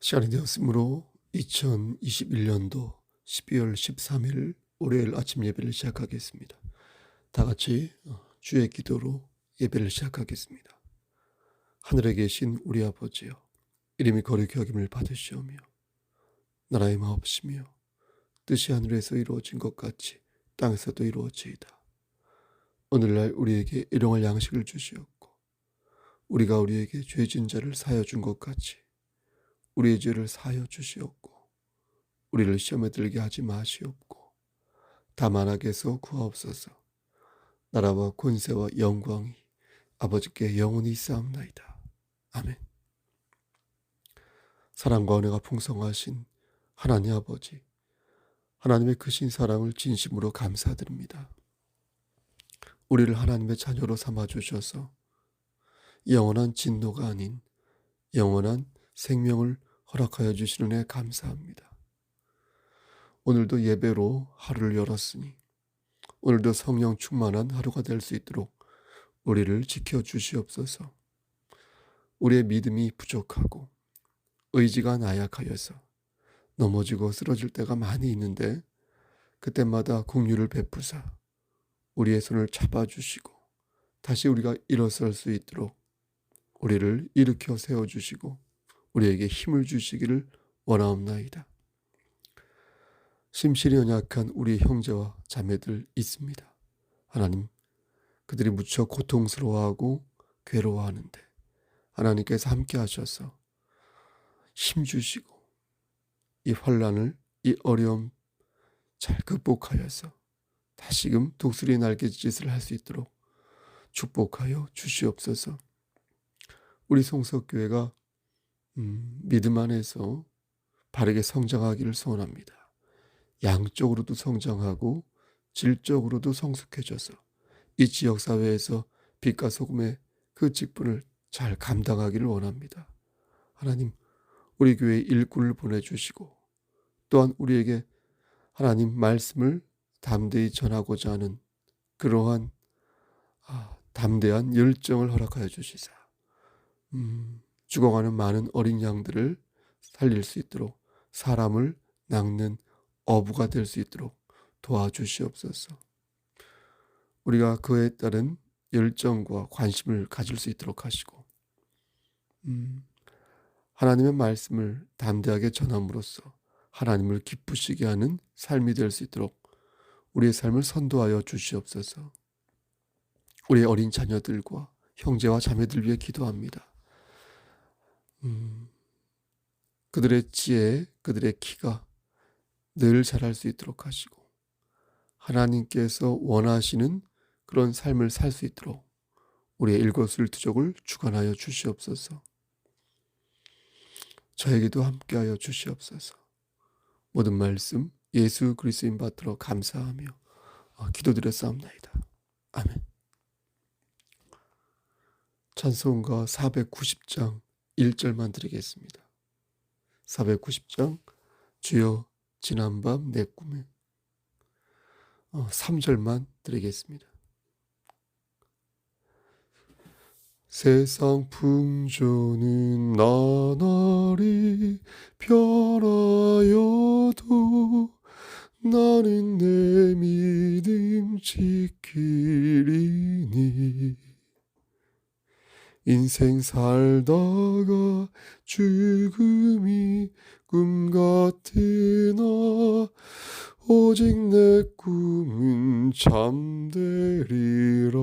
시간이 되었으므로 2021년도 12월 13일 월요일 아침 예배를 시작하겠습니다. 다 같이 주의 기도로 예배를 시작하겠습니다. 하늘에 계신 우리 아버지여, 이름이 거룩히 여김을 받으시오며 나라의 마옵시며 뜻이 하늘에서 이루어진 것 같이 땅에서도 이루어지이다. 오늘날 우리에게 일용할 양식을 주시옵고 우리가 우리에게 죄진 자를 사하여 준 것 같이 우리의 죄를 사하여 주시옵고 우리를 시험에 들게 하지 마시옵고 다만 악에서 구하옵소서. 나라와 권세와 영광이 아버지께 영원히 있사옵나이다. 아멘. 사랑과 은혜가 풍성하신 하나님 아버지, 하나님의 크신 사랑을 진심으로 감사드립니다. 우리를 하나님의 자녀로 삼아주셔서 영원한 진노가 아닌 영원한 생명을 허락하여 주시는 애 감사합니다. 오늘도 예배로 하루를 열었으니 오늘도 성령 충만한 하루가 될 수 있도록 우리를 지켜주시옵소서. 우리의 믿음이 부족하고 의지가 나약하여서 넘어지고 쓰러질 때가 많이 있는데 그때마다 긍휼을 베푸사 우리의 손을 잡아주시고 다시 우리가 일어설 수 있도록 우리를 일으켜 세워주시고 우리에게 힘을 주시기를 원하옵나이다. 심실히 연약한 우리 형제와 자매들 있습니다. 하나님, 그들이 무척 고통스러워하고 괴로워하는데 하나님께서 함께 하셔서 힘 주시고 이 환난을, 이 어려움 잘 극복하여서 다시금 독수리 날갯짓을 할 수 있도록 축복하여 주시옵소서. 우리 성석교회가 믿음 안에서 바르게 성장하기를 소원합니다. 양적으로도 성장하고 질적으로도 성숙해져서 이 지역사회에서 빛과 소금의 그 직분을 잘 감당하기를 원합니다. 하나님, 우리 교회에 일꾼을 보내주시고 또한 우리에게 하나님 말씀을 담대히 전하고자 하는 그러한 담대한 열정을 허락하여 주시사 죽어가는 많은 어린 양들을 살릴 수 있도록 사람을 낚는 어부가 될 수 있도록 도와주시옵소서. 우리가 그에 따른 열정과 관심을 가질 수 있도록 하시고 하나님의 말씀을 담대하게 전함으로써 하나님을 기쁘시게 하는 삶이 될 수 있도록 우리의 삶을 선도하여 주시옵소서. 우리의 어린 자녀들과 형제와 자매들 위해 기도합니다. 그들의 지혜, 그들의 키가 늘 자랄 수 있도록 하시고 하나님께서 원하시는 그런 삶을 살 수 있도록 우리의 일거수일투족을 주관하여 주시옵소서. 저에게도 함께하여 주시옵소서. 모든 말씀 예수 그리스도인 받들어 감사하며 기도드렸사옵나이다. 아멘. 찬송가 490장 1절만 드리겠습니다. 490장 주여 지난밤 내 꿈에 3절만 드리겠습니다. 세상 풍조는 나날이 변하여도 나는 내 믿음 지키리니 인생 살다가 죽음이 꿈 같으나 오직 내 꿈은 잠되리라.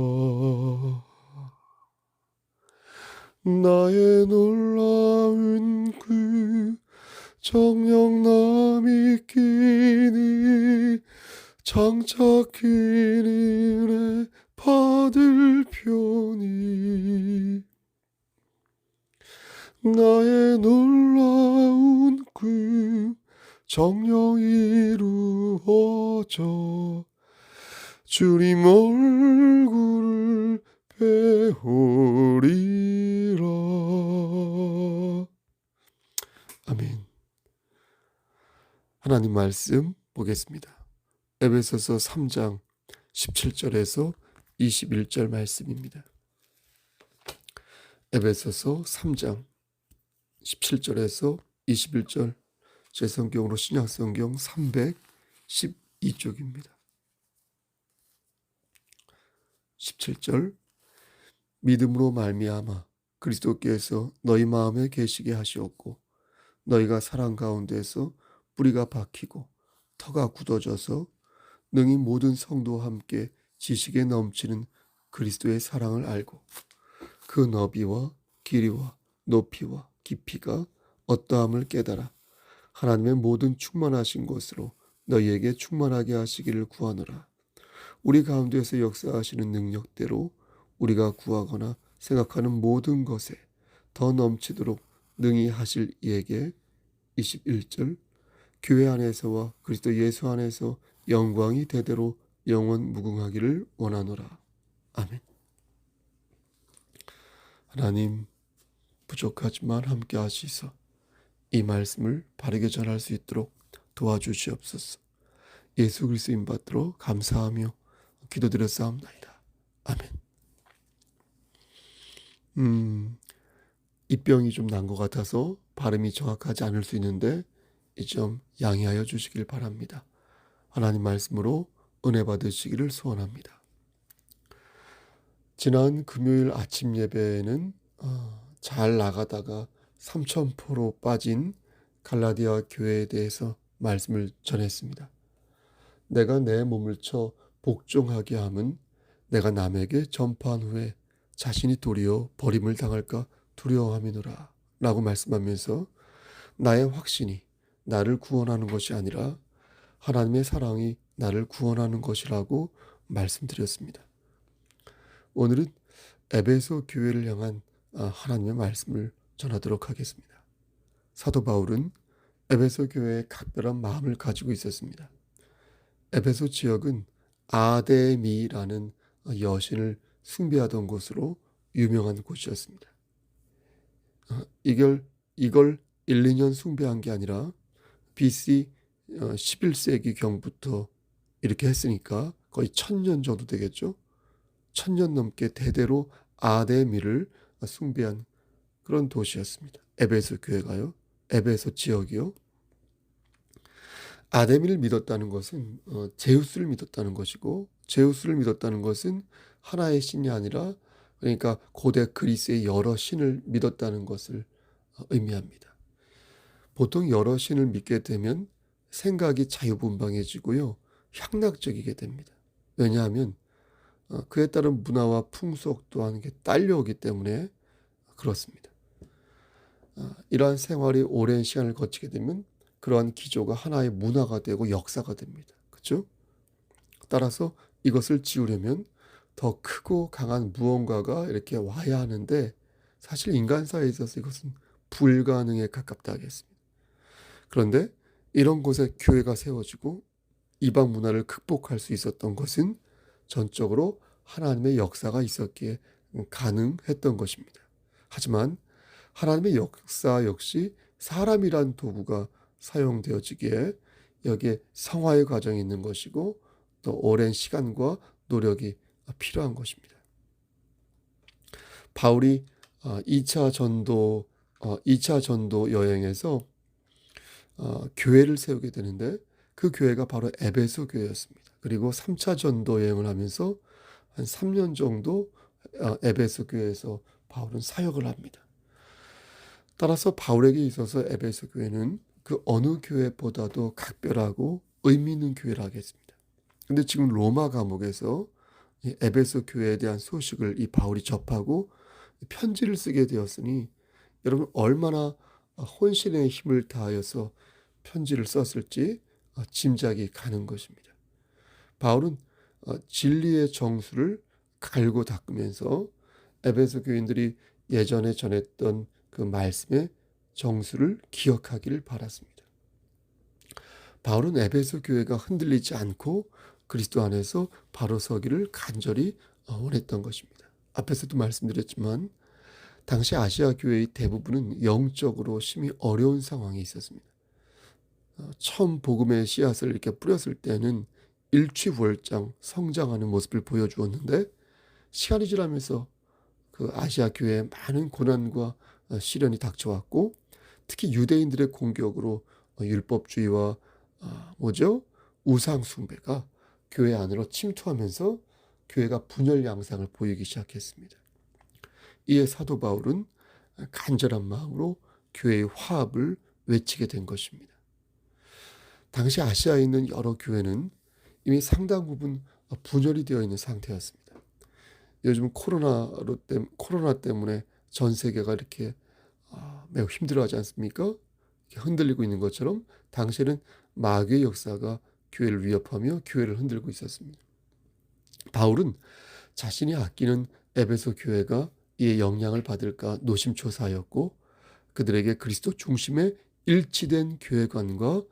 나의 놀라운 그 정녕 나 믿기니 장차 그 은혜 받을 편이 나의 놀라운 그 정녕 이루어져 주님 얼굴을 배우리라. 아멘. 하나님 말씀 보겠습니다. 에베소서 3장 17절에서 21절 말씀입니다. 에베소서 3장 17절에서 21절, 제 성경으로 신약성경 312쪽입니다. 17절, 믿음으로 말미암아 그리스도께서 너희 마음에 계시게 하시었고 너희가 사랑 가운데서 뿌리가 박히고 터가 굳어져서 능히 모든 성도와 함께 지식에 넘치는 그리스도의 사랑을 알고 그 너비와 길이와 높이와 깊이가 어떠함을 깨달아 하나님의 모든 충만하신 것으로 너희에게 충만하게 하시기를 구하노라. 우리 가운데서 역사하시는 능력대로 우리가 구하거나 생각하는 모든 것에 더 넘치도록 능히 하실 이에게 21절, 교회 안에서와 그리스도 예수 안에서 영광이 대대로 영원 무궁하기를 원하노라. 아멘. 하나님, 부족하지만 함께 하시서 이 말씀을 바르게 전할 수 있도록 도와주시옵소서. 예수 그리스도 이름 받들어 감사하며 기도드렸사옵나이다. 아멘. 입병이 좀 난 것 같아서 발음이 정확하지 않을 수 있는데 이 점 양해하여 주시길 바랍니다. 하나님 말씀으로 은혜 받으시기를 소원합니다. 지난 금요일 아침 예배에는 잘 나가다가 삼천포로 빠진 갈라디아 교회에 대해서 말씀을 전했습니다. 내가 내 몸을 쳐 복종하게 함은 내가 남에게 전파한 후에 자신이 도리어 버림을 당할까 두려워함이노라 라고 말씀하면서 나의 확신이 나를 구원하는 것이 아니라 하나님의 사랑이 나를 구원하는 것이라고 말씀드렸습니다. 오늘은 에베소 교회를 향한 하나님의 말씀을 전하도록 하겠습니다. 사도 바울은 에베소 교회에 각별한 마음을 가지고 있었습니다. 에베소 지역은 아데미라는 여신을 숭배하던 곳으로 유명한 곳이었습니다. 이걸 1, 2년 숭배한 게 아니라 BC 11세기 경부터 이렇게 했으니까 거의 1000년 정도 되겠죠. 1000년 넘게 대대로 아데미를 숭배한 그런 도시였습니다. 에베소 교회가요. 에베소 지역이요. 아데미를 믿었다는 것은 제우스를 믿었다는 것이고 제우스를 믿었다는 것은 하나의 신이 아니라 그러니까 고대 그리스의 여러 신을 믿었다는 것을 의미합니다. 보통 여러 신을 믿게 되면 생각이 자유분방해지고요. 향락적이게 됩니다. 왜냐하면 그에 따른 문화와 풍속 또한 딸려오기 때문에 그렇습니다. 이러한 생활이 오랜 시간을 거치게 되면 그러한 기조가 하나의 문화가 되고 역사가 됩니다. 그렇죠? 따라서 이것을 지우려면 더 크고 강한 무언가가 이렇게 와야 하는데 사실 인간사에 있어서 이것은 불가능에 가깝다 하겠습니다. 그런데 이런 곳에 교회가 세워지고 이방 문화를 극복할 수 있었던 것은 전적으로 하나님의 역사가 있었기에 가능했던 것입니다. 하지만 하나님의 역사 역시 사람이란 도구가 사용되어지기에 여기에 성화의 과정이 있는 것이고 또 오랜 시간과 노력이 필요한 것입니다. 바울이 2차 전도 여행에서 교회를 세우게 되는데 그 교회가 바로 에베소 교회였습니다. 그리고 3차 전도 여행을 하면서 한 3년 정도 에베소 교회에서 바울은 사역을 합니다. 따라서 바울에게 있어서 에베소 교회는 그 어느 교회보다도 각별하고 의미 있는 교회라 하겠습니다. 근데 지금 로마 감옥에서 이 에베소 교회에 대한 소식을 이 바울이 접하고 편지를 쓰게 되었으니 여러분 얼마나 혼신의 힘을 다하여서 편지를 썼을지 짐작이 가는 것입니다. 바울은 진리의 정수를 갈고 닦으면서 에베소 교인들이 예전에 전했던 그 말씀의 정수를 기억하기를 바랐습니다. 바울은 에베소 교회가 흔들리지 않고 그리스도 안에서 바로 서기를 간절히 원했던 것입니다. 앞에서도 말씀드렸지만 당시 아시아 교회의 대부분은 영적으로 심히 어려운 상황에 있었습니다. 처음 복음의 씨앗을 이렇게 뿌렸을 때는 일취월장 성장하는 모습을 보여주었는데 시간이 지나면서 그 아시아 교회에 많은 고난과 시련이 닥쳐왔고 특히 유대인들의 공격으로 율법주의와 우상 숭배가 교회 안으로 침투하면서 교회가 분열 양상을 보이기 시작했습니다. 이에 사도 바울은 간절한 마음으로 교회의 화합을 외치게 된 것입니다. 당시 아시아에 있는 여러 교회는 이미 상당 부분 분열이 되어 있는 상태였습니다. 요즘 코로나 때문에 전 세계가 이렇게 매우 힘들어하지 않습니까? 이렇게 흔들리고 있는 것처럼 당시에는 마귀의 역사가 교회를 위협하며 교회를 흔들고 있었습니다. 바울은 자신이 아끼는 에베소 교회가 이에 영향을 받을까 노심초사하였고 그들에게 그리스도 중심의 일치된 교회관과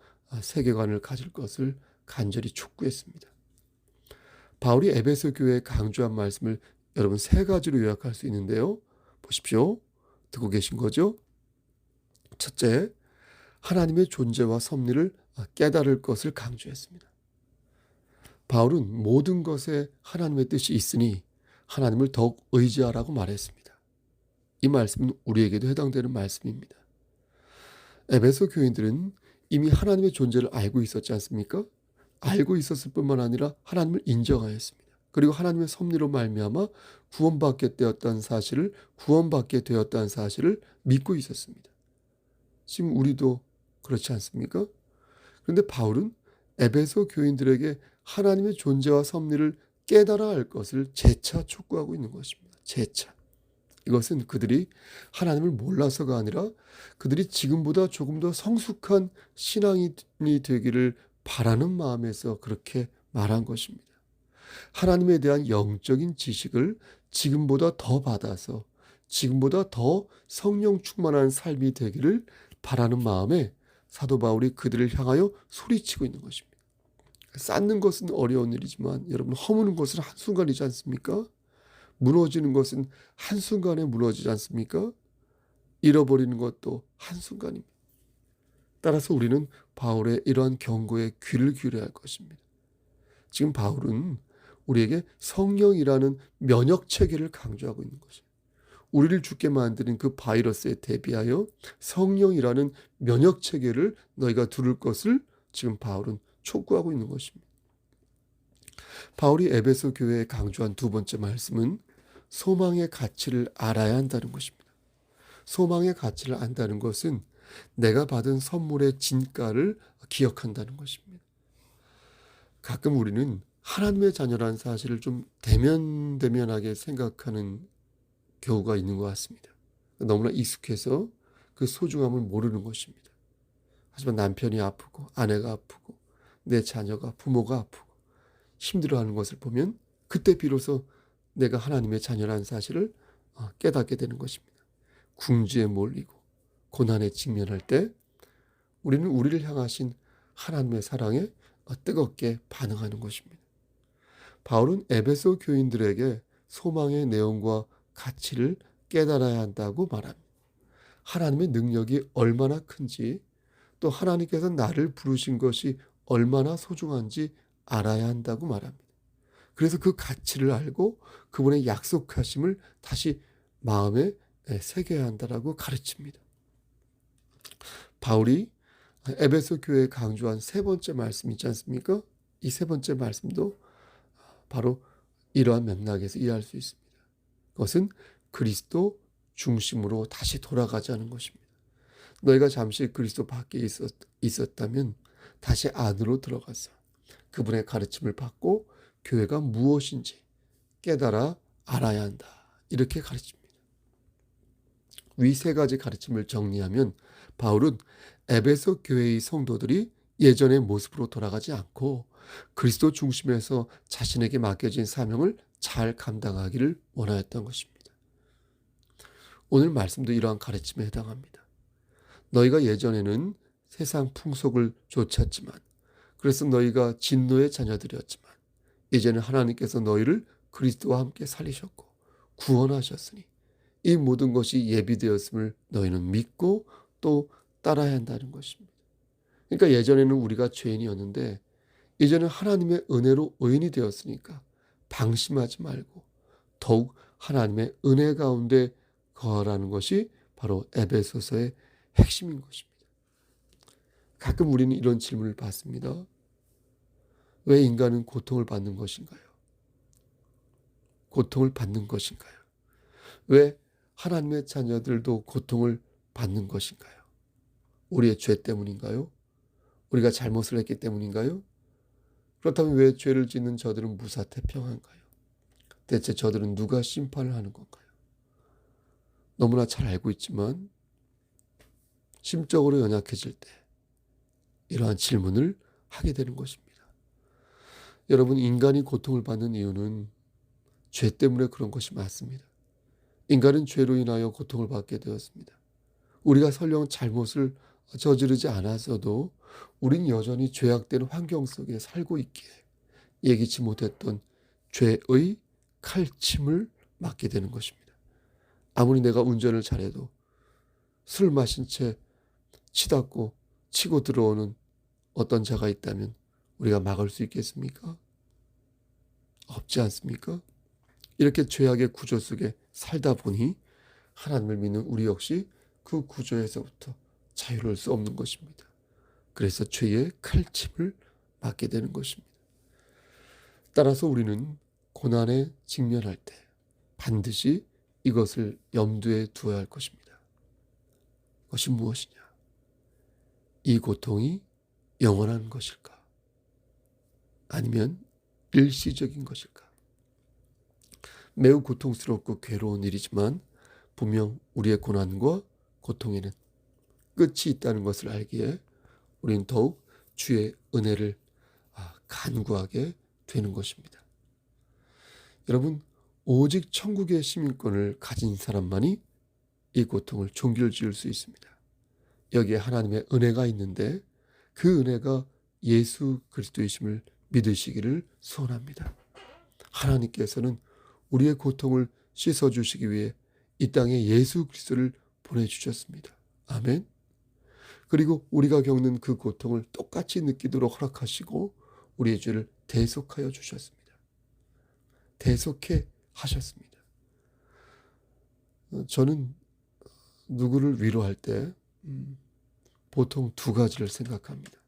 세계관을 가질 것을 간절히 촉구했습니다. 바울이 에베소 교회에 강조한 말씀을 여러분 3가지로 요약할 수 있는데요. 보십시오. 듣고 계신 거죠? 첫째, 하나님의 존재와 섭리를 깨달을 것을 강조했습니다. 바울은 모든 것에 하나님의 뜻이 있으니 하나님을 더욱 의지하라고 말했습니다. 이 말씀은 우리에게도 해당되는 말씀입니다. 에베소 교인들은 이미 하나님의 존재를 알고 있었지 않습니까? 알고 있었을 뿐만 아니라 하나님을 인정하였습니다. 그리고 하나님의 섭리로 말미암아 구원받게 되었다는 사실을 믿고 있었습니다. 지금 우리도 그렇지 않습니까? 그런데 바울은 에베소 교인들에게 하나님의 존재와 섭리를 깨달아 알 것을 재차 촉구하고 있는 것입니다. 재차. 이것은 그들이 하나님을 몰라서가 아니라 그들이 지금보다 조금 더 성숙한 신앙이 되기를 바라는 마음에서 그렇게 말한 것입니다. 하나님에 대한 영적인 지식을 지금보다 더 받아서 지금보다 더 성령 충만한 삶이 되기를 바라는 마음에 사도 바울이 그들을 향하여 소리치고 있는 것입니다. 쌓는 것은 어려운 일이지만 여러분 허무는 것은 한순간이지 않습니까? 무너지는 것은 한순간에 무너지지 않습니까? 잃어버리는 것도 한순간입니다. 따라서 우리는 바울의 이러한 경고에 귀를 기울여야 할 것입니다. 지금 바울은 우리에게 성령이라는 면역 체계를 강조하고 있는 것입니다. 우리를 죽게 만드는 그 바이러스에 대비하여 성령이라는 면역 체계를 너희가 두를 것을 지금 바울은 촉구하고 있는 것입니다. 바울이 에베소 교회에 강조한 2번째 말씀은 소망의 가치를 알아야 한다는 것입니다. 소망의 가치를 안다는 것은 내가 받은 선물의 진가를 기억한다는 것입니다. 가끔 우리는 하나님의 자녀라는 사실을 좀 대면대면하게 생각하는 경우가 있는 것 같습니다. 너무나 익숙해서 그 소중함을 모르는 것입니다. 하지만 남편이 아프고 아내가 아프고 내 자녀가 부모가 아프고 힘들어하는 것을 보면 그때 비로소 내가 하나님의 자녀라는 사실을 깨닫게 되는 것입니다. 궁지에 몰리고 고난에 직면할 때 우리는 우리를 향하신 하나님의 사랑에 뜨겁게 반응하는 것입니다. 바울은 에베소 교인들에게 소망의 내용과 가치를 깨달아야 한다고 말합니다. 하나님의 능력이 얼마나 큰지 또 하나님께서 나를 부르신 것이 얼마나 소중한지 알아야 한다고 말합니다. 그래서 그 가치를 알고 그분의 약속하심을 다시 마음에 새겨야 한다라고 가르칩니다. 바울이 에베소 교회에 강조한 3번째 말씀 있지 않습니까? 이 3번째 말씀도 바로 이러한 맥락에서 이해할 수 있습니다. 그것은 그리스도 중심으로 다시 돌아가자는 것입니다. 너희가 잠시 그리스도 밖에 있었다면 다시 안으로 들어가서 그분의 가르침을 받고 교회가 무엇인지 깨달아 알아야 한다. 이렇게 가르칩니다. 위 3가지 가르침을 정리하면 바울은 에베소 교회의 성도들이 예전의 모습으로 돌아가지 않고 그리스도 중심에서 자신에게 맡겨진 사명을 잘 감당하기를 원하였던 것입니다. 오늘 말씀도 이러한 가르침에 해당합니다. 너희가 예전에는 세상 풍속을 좇았지만 그래서 너희가 진노의 자녀들이었지만 이제는 하나님께서 너희를 그리스도와 함께 살리셨고 구원하셨으니 이 모든 것이 예비되었음을 너희는 믿고 또 따라야 한다는 것입니다. 그러니까 예전에는 우리가 죄인이었는데 이제는 하나님의 은혜로 의인이 되었으니까 방심하지 말고 더욱 하나님의 은혜 가운데 거하라는 것이 바로 에베소서의 핵심인 것입니다. 가끔 우리는 이런 질문을 받습니다. 왜 인간은 고통을 받는 것인가요? 고통을 받는 것인가요? 왜 하나님의 자녀들도 고통을 받는 것인가요? 우리의 죄 때문인가요? 우리가 잘못을 했기 때문인가요? 그렇다면 왜 죄를 짓는 저들은 무사태평한가요? 대체 저들은 누가 심판을 하는 건가요? 너무나 잘 알고 있지만 심적으로 연약해질 때 이러한 질문을 하게 되는 것입니다. 여러분, 인간이 고통을 받는 이유는 죄 때문에 그런 것이 맞습니다. 인간은 죄로 인하여 고통을 받게 되었습니다. 우리가 설령 잘못을 저지르지 않았어도 우린 여전히 죄악된 환경 속에 살고 있기에 예기치 못했던 죄의 칼침을 맞게 되는 것입니다. 아무리 내가 운전을 잘해도 술 마신 채 치닫고 치고 들어오는 어떤 자가 있다면 우리가 막을 수 있겠습니까? 없지 않습니까? 이렇게 죄악의 구조 속에 살다 보니 하나님을 믿는 우리 역시 그 구조에서부터 자유로울 수 없는 것입니다. 그래서 죄의 칼침을 맞게 되는 것입니다. 따라서 우리는 고난에 직면할 때 반드시 이것을 염두에 두어야 할 것입니다. 그것이 무엇이냐? 이 고통이 영원한 것일까? 아니면 일시적인 것일까? 매우 고통스럽고 괴로운 일이지만 분명 우리의 고난과 고통에는 끝이 있다는 것을 알기에 우리는 더욱 주의 은혜를 간구하게 되는 것입니다. 여러분, 오직 천국의 시민권을 가진 사람만이 이 고통을 종결지을 수 있습니다. 여기에 하나님의 은혜가 있는데 그 은혜가 예수 그리스도이심을 믿으시기를 소원합니다. 하나님께서는 우리의 고통을 씻어주시기 위해 이 땅에 예수 그리스도를 보내주셨습니다. 아멘. 그리고 우리가 겪는 그 고통을 똑같이 느끼도록 허락하시고 우리의 죄를 대속하여 주셨습니다. 대속해 하셨습니다. 저는 누구를 위로할 때 보통 두 가지를 생각합니다.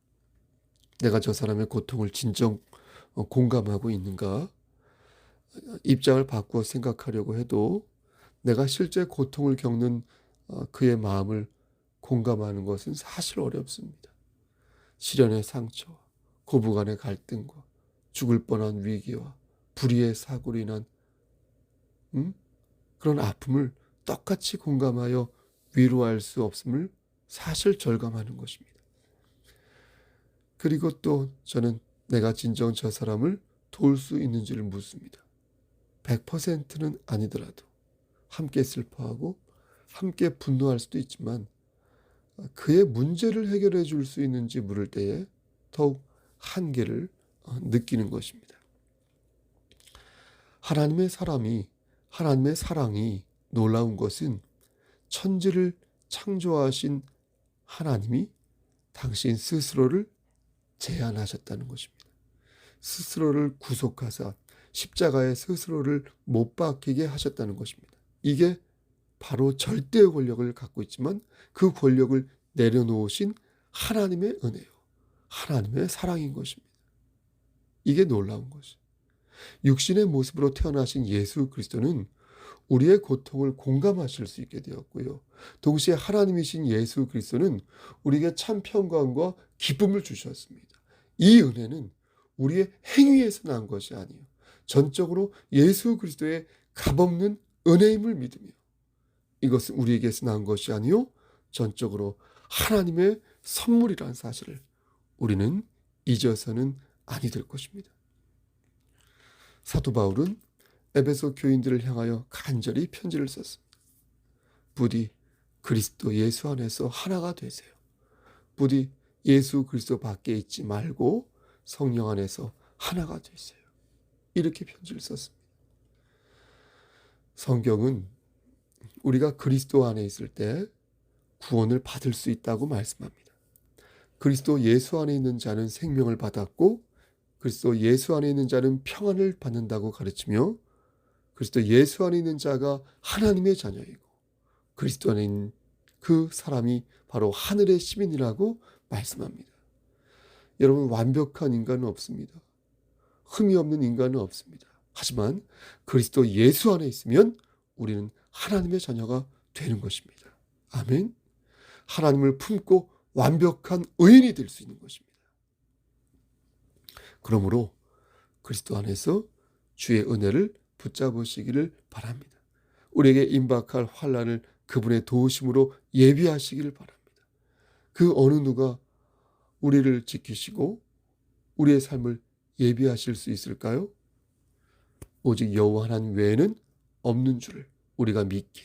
내가 저 사람의 고통을 진정 공감하고 있는가? 입장을 바꾸어 생각하려고 해도 내가 실제 고통을 겪는 그의 마음을 공감하는 것은 사실 어렵습니다. 시련의 상처와 고부간의 갈등과 죽을 뻔한 위기와 불의의 사고로 인한 그런 아픔을 똑같이 공감하여 위로할 수 없음을 사실 절감하는 것입니다. 그리고 또 저는 내가 진정 저 사람을 도울 수 있는지를 묻습니다. 100%는 아니더라도 함께 슬퍼하고 함께 분노할 수도 있지만 그의 문제를 해결해 줄 수 있는지 물을 때에 더욱 한계를 느끼는 것입니다. 하나님의 사랑이 놀라운 것은 천지를 창조하신 하나님이 당신 스스로를 제한하셨다는 것입니다. 스스로를 구속하사 십자가에 스스로를 못 박히게 하셨다는 것입니다. 이게 바로 절대의 권력을 갖고 있지만 그 권력을 내려놓으신 하나님의 은혜요. 하나님의 사랑인 것입니다. 이게 놀라운 것이죠. 육신의 모습으로 태어나신 예수 그리스도는 우리의 고통을 공감하실 수 있게 되었고요. 동시에 하나님이신 예수 그리스도는 우리에게 참 평강과 기쁨을 주셨습니다. 이 은혜는 우리의 행위에서 난 것이 아니에요. 전적으로 예수 그리스도의 값없는 은혜임을 믿으며 이것은 우리에게서 난 것이 아니요 전적으로 하나님의 선물이라는 사실을 우리는 잊어서는 아니 될 것입니다. 사도 바울은 에베소 교인들을 향하여 간절히 편지를 썼습니다. 부디 그리스도 예수 안에서 하나가 되세요. 부디 예수 그리스도 밖에 있지 말고 성령 안에서 하나가 되세요. 이렇게 편지를 썼습니다. 성경은 우리가 그리스도 안에 있을 때 구원을 받을 수 있다고 말씀합니다. 그리스도 예수 안에 있는 자는 생명을 받았고 그리스도 예수 안에 있는 자는 평안을 받는다고 가르치며 그리스도 예수 안에 있는 자가 하나님의 자녀이고 그리스도 안에 있는 그 사람이 바로 하늘의 시민이라고 말씀합니다. 여러분, 완벽한 인간은 없습니다. 흠이 없는 인간은 없습니다. 하지만 그리스도 예수 안에 있으면 우리는 하나님의 자녀가 되는 것입니다. 아멘. 하나님을 품고 완벽한 의인이 될 수 있는 것입니다. 그러므로 그리스도 안에서 주의 은혜를 붙잡으시기를 바랍니다. 우리에게 임박할 환난을 그분의 도우심으로 예비하시기를 바랍니다. 그 어느 누가 우리를 지키시고 우리의 삶을 예비하실 수 있을까요? 오직 여호와 하나님 외에는 없는 줄을 우리가 믿기에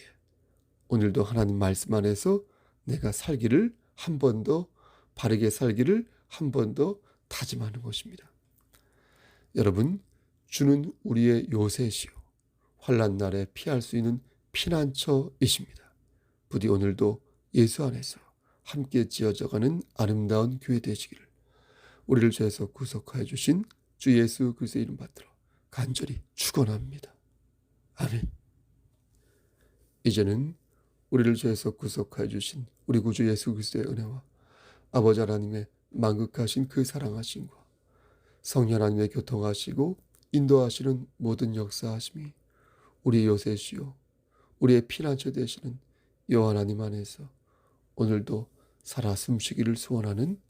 오늘도 하나님 말씀 안에서 내가 살기를 한 번 더, 바르게 살기를 한 번 더 다짐하는 것입니다. 여러분, 주는 우리의 요새시요 환난 날에 피할 수 있는 피난처이십니다. 부디 오늘도 예수 안에서 함께 지어져가는 아름다운 교회 되시기를 우리를 죄에서 구속하여 주신 주 예수 그리스도의 이름 받들어 간절히 축원합니다. 아멘. 이제는 우리를 죄에서 구속하여 주신 우리 구주 예수 그리스도의 은혜와 아버지 하나님의 만극하신 그 사랑하심과 성령 하나님의 교통하시고 인도하시는 모든 역사하심이 우리의 요새시요 우리의 피난처 되시는 여호와 하나님 안에서 오늘도 살아 숨쉬기를 소원하는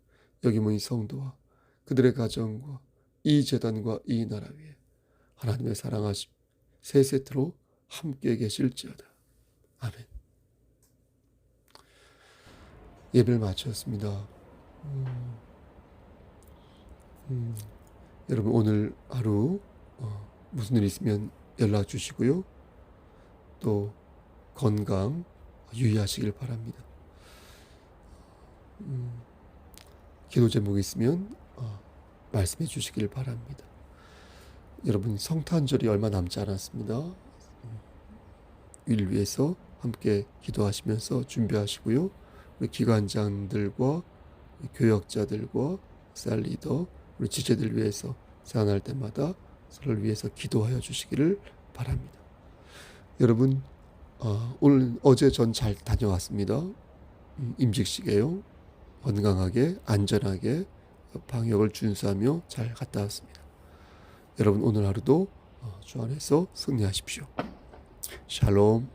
여기 모인 성도와 그들의 가정과 이 재단과 이 나라 위에 하나님의 사랑하심 세 세트로 함께 계실지어다. 아멘. 예배를 마쳤습니다. 여러분, 오늘 하루 무슨 일 있으면 연락 주시고요. 또 건강 유의하시길 바랍니다. 기도 제목이 있으면 말씀해 주시길 바랍니다. 여러분, 성탄절이 얼마 남지 않았습니다. 이를 위해서 함께 기도하시면서 준비하시고요. 우리 기관장들과 교역자들과 쌀리더 우리 지체들 위해서 생활할 때마다 서로를 위해서 기도하여 주시기를 바랍니다. 여러분, 어제 전 잘 다녀왔습니다. 임직식이에요. 건강하게 안전하게 방역을 준수하며 잘 갔다 왔습니다. 여러분, 오늘 하루도 주 안에서 승리하십시오. 샬롬.